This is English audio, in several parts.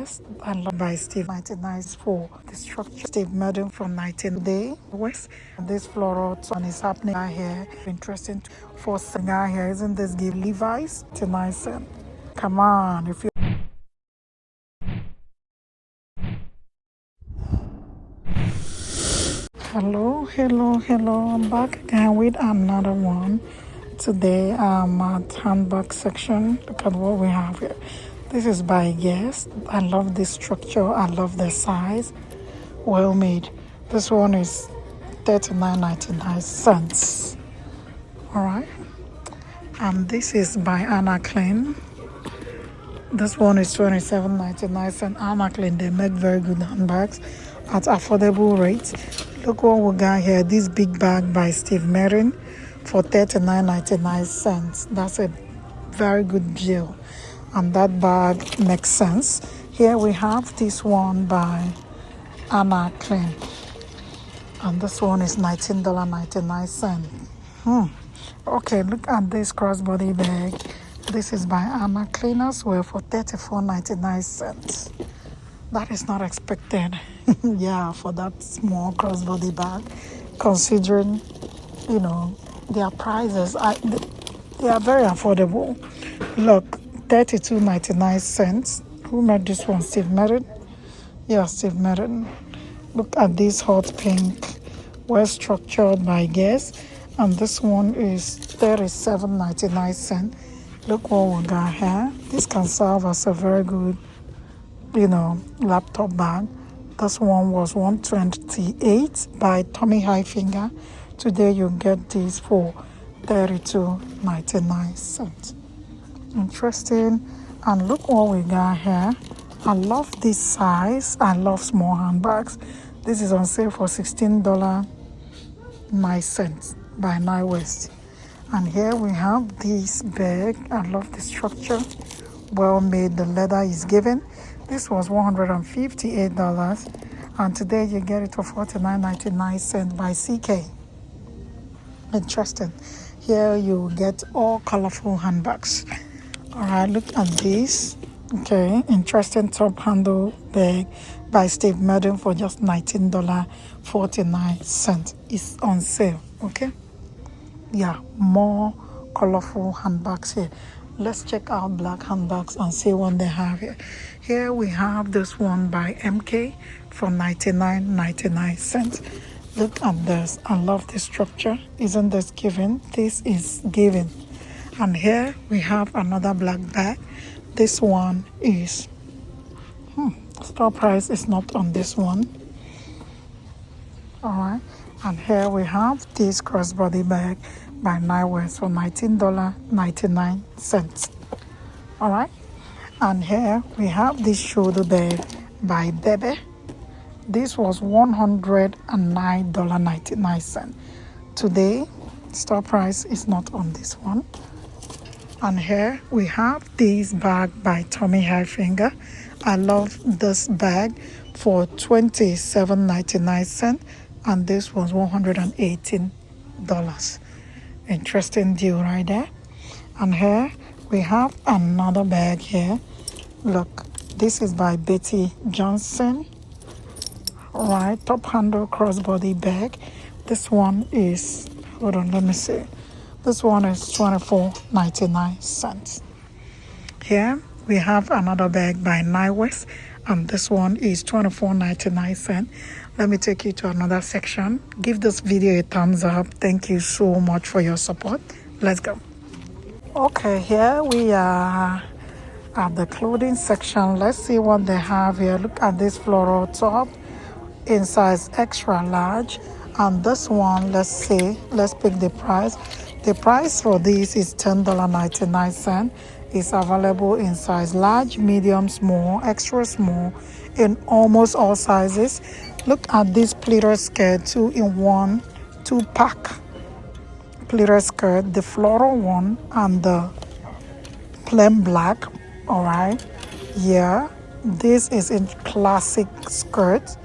I love by Steve 99 for the structure. Steve Madden from 19 Day West. This floral one is happening out here. Interesting for singer here. Isn't this give Levi's 99 cents? Come on, if you hello. I'm back again with another one. Today I'm at handbag section. Look at what we have here. This is by Guess. I love this structure. I love the size. Well made. This one is 39.99 cents. Alright. And this is by Anna Klein. This one is 27.99 cents. Anna Klein, they make very good handbags at affordable rates. Look what we got here. This big bag by Steve Madden for 39.99 cents. That's a very good deal. And that bag makes sense. Here we have this one by Anna Klein. And this one is $19.99. Okay, look at this crossbody bag. This is by Anna Klein as well for $34.99. That is not expected. Yeah, for that small crossbody bag, considering, their prices, they are very affordable. Look, $32.99. Who made this one? Steve Madden? Yeah, Steve Madden. Look at this hot pink, well structured by Guess. And this one is $37.99. Look what we got here. This can serve as a very good, laptop bag. This one was $128 by Tommy Hilfiger. Today you get this for $32.99. Interesting. And look what we got here. I love this size. I love small handbags. This is on sale for $16.09 by Nye West. And here we have this bag. I love the structure. Well made. The leather is given. This was $158. And today you get it for $49.99 by CK. Interesting. Here you get all colorful handbags. Alright, look at this. Okay, interesting top handle bag by Steve Madden for just $19.49. It's on sale. Okay. Yeah, more colorful handbags here. Let's check out black handbags and see what they have here. Here we have this one by MK for $99.99. Look at this. I love this structure. Isn't this given? This is given. And here we have another black bag. This one is store price is not on this one. Alright. And here we have this crossbody bag by Nye West for $19.99. Alright. And here we have this shoulder bag by Bebe. This was $109.99. Today, store price is not on this one. And here we have this bag by Tommy Hilfiger. I love this bag for $27.99. And this was $118. Interesting deal right there. And here we have another bag here. Look, this is by Betty Johnson. Right, top handle crossbody bag. This one is, hold on, let me see. This one is $24.99. Here we have another bag by Nye West, and this one is $24.99. Let me take you to another section. Give this video a thumbs up. Thank you so much for your support. Let's go. Okay, here we are at the clothing section. Let's see what they have here. Look at this floral top in size extra large. And this one, let's pick the price. The price for this is $10.99. It's available in size large, medium, small, extra small, in almost all sizes. Look at this pleated skirt, 2-in-1, 2-pack pleated skirt, the floral one and the plain black. All right, yeah, this is a classic skirt.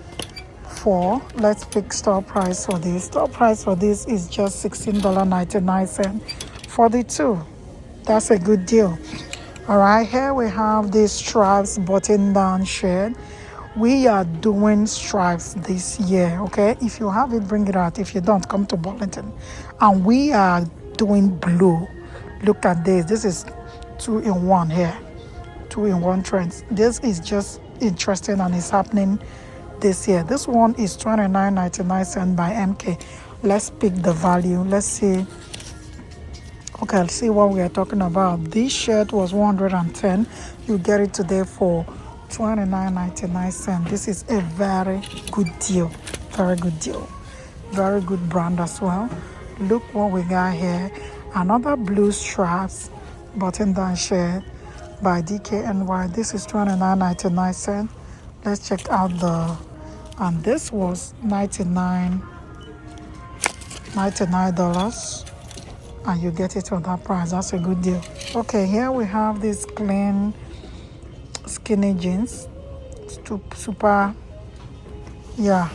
Let's pick store price for this. Store price for this is just $16.99 for the two. That's a good deal. All right, here we have this stripes button down shirt. We are doing stripes this year, okay? If you have it, bring it out. If you don't, come to Burlington. And we are doing blue. Look at this. This is 2-in-1 here. 2-in-1 trends. This is just interesting and it's happening this year. This one is $29.99 by MK. Let's pick the value. Let's see. Okay, let's see what we are talking about. This shirt was 110. You get it today for $29.99. This is a very good deal. Very good deal. Very good brand as well. Look what we got here. Another blue straps button down shirt by DKNY. This is $29.99. Let's check out the, and this was $99, and you get it on that price. That's a good deal. Okay, here we have this clean skinny jeans. Super, yeah,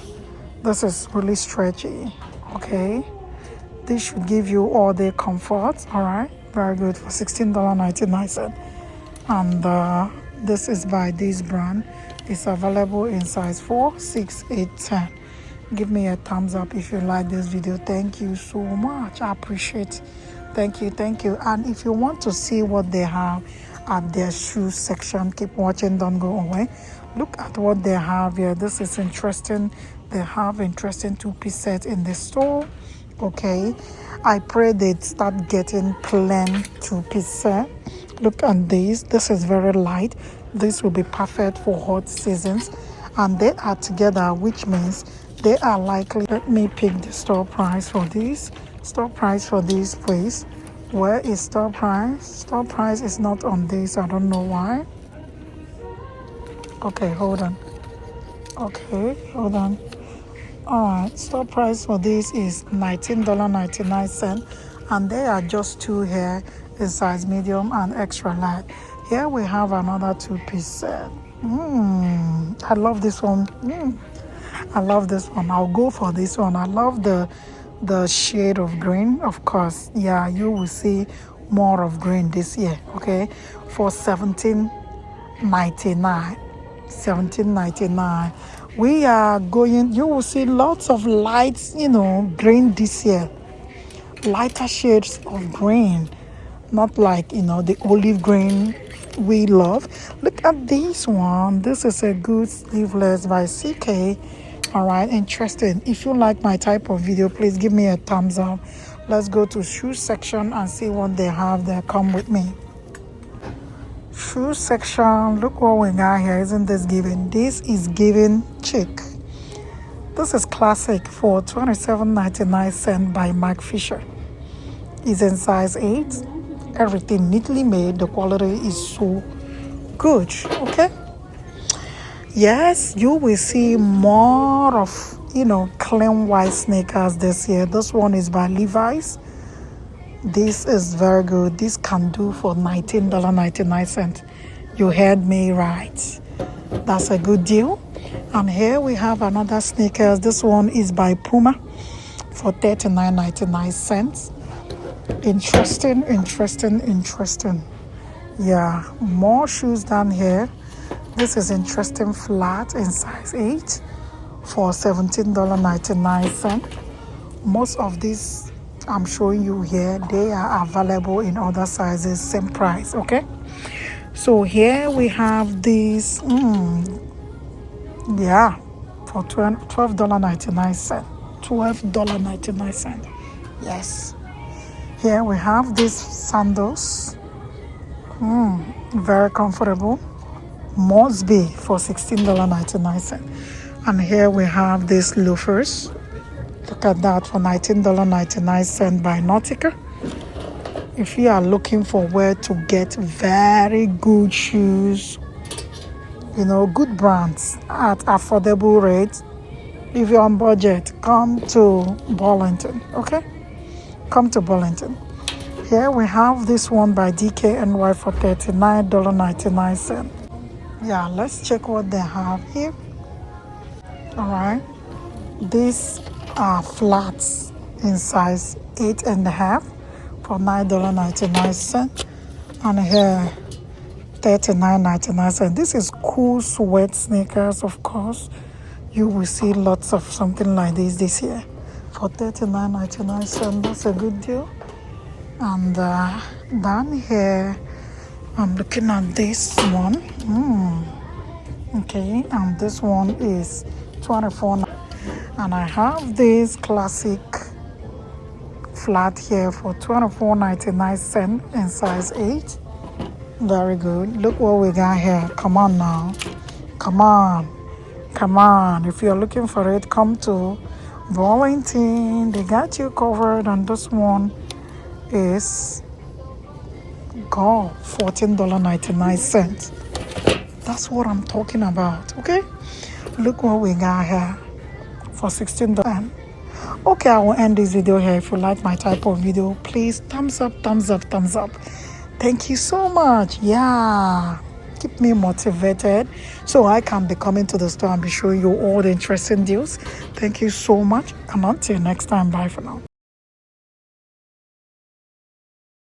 this is really stretchy. Okay, this should give you all day comfort. All right, very good for $16.99. And this is by this brand. It's available in size 4, 6, 8, 10. Give me a thumbs up if you like this video. Thank you so much. I appreciate it. Thank you. And if you want to see what they have at their shoe section, keep watching, don't go away. Look at what they have here. This is interesting. They have interesting 2-piece set in the store. Okay, I pray they start getting plain 2-piece set. Look at this. This is very light. This will be perfect for hot seasons, and they are together, which means they are likely. Let me pick the store price for this. Store price for this, please. Where is store price? Store price is not on this. I don't know why. Okay, hold on. All right, store price for this is $19.99, and there are just 2 here in size medium and extra large. Here we have another 2-piece set. I love this one. I love this one. I'll go for this one. I love the shade of green. Of course, yeah, you will see more of green this year. Okay, for $17.99. We are going, you will see lots of lights, green this year. Lighter shades of green, not like the olive green we love. Look at this one. This is a good sleeveless by CK. All right, interesting. If you like my type of video, please give me a thumbs up. Let's go to shoe section and see what they have there. Come with me. Shoe section. Look what we got here. Isn't this giving? This is giving chic. This is classic for $27.99 by Mark Fisher. It's in size 8. Everything neatly made. The quality is so good. Okay, yes, you will see more of clean white sneakers this year. This one is by Levi's. This is very good. This can do for $19.99. You heard me right. That's a good deal. And here we have another sneakers. This one is by Puma for $39.99. Interesting. Yeah, more shoes down here. This is interesting flat in size 8 for $17.99. Most of these I'm showing you here, they are available in other sizes, same price. Okay, so here we have these yeah, for $12.99. $12.99. Yes, here we have these sandals. Very comfortable. Must be for $16.99. And here we have these loafers. Look at that for $19.99 by Nautica. If you are looking for where to get very good shoes, good brands at affordable rates, if you're on budget, come to Burlington. Okay, come to Burlington. Here we have this one by DKNY for $39.99. Yeah, let's check what they have here. All right, these are flats in size 8.5 for $9.99. And here $39.99. This is cool sweat sneakers, of course. You will see lots of something like this year for $39.99. That's a good deal. And down here, I'm looking at this one. Okay, and this one is $24. And I have this classic flat here for $24.99 in size 8. Very good. Look what we got here. Come on now. Come on. If you're looking for it, come to Burlington. They got you covered. And this one is $14.99. That's what I'm talking about. Okay. Look what we got here for $16. Okay, I will end this video here. If you like my type of video, please thumbs up. Thank you so much. Yeah, keep me motivated so I can be coming to the store and be showing you all the interesting deals. Thank you so much, and until next time, bye for now.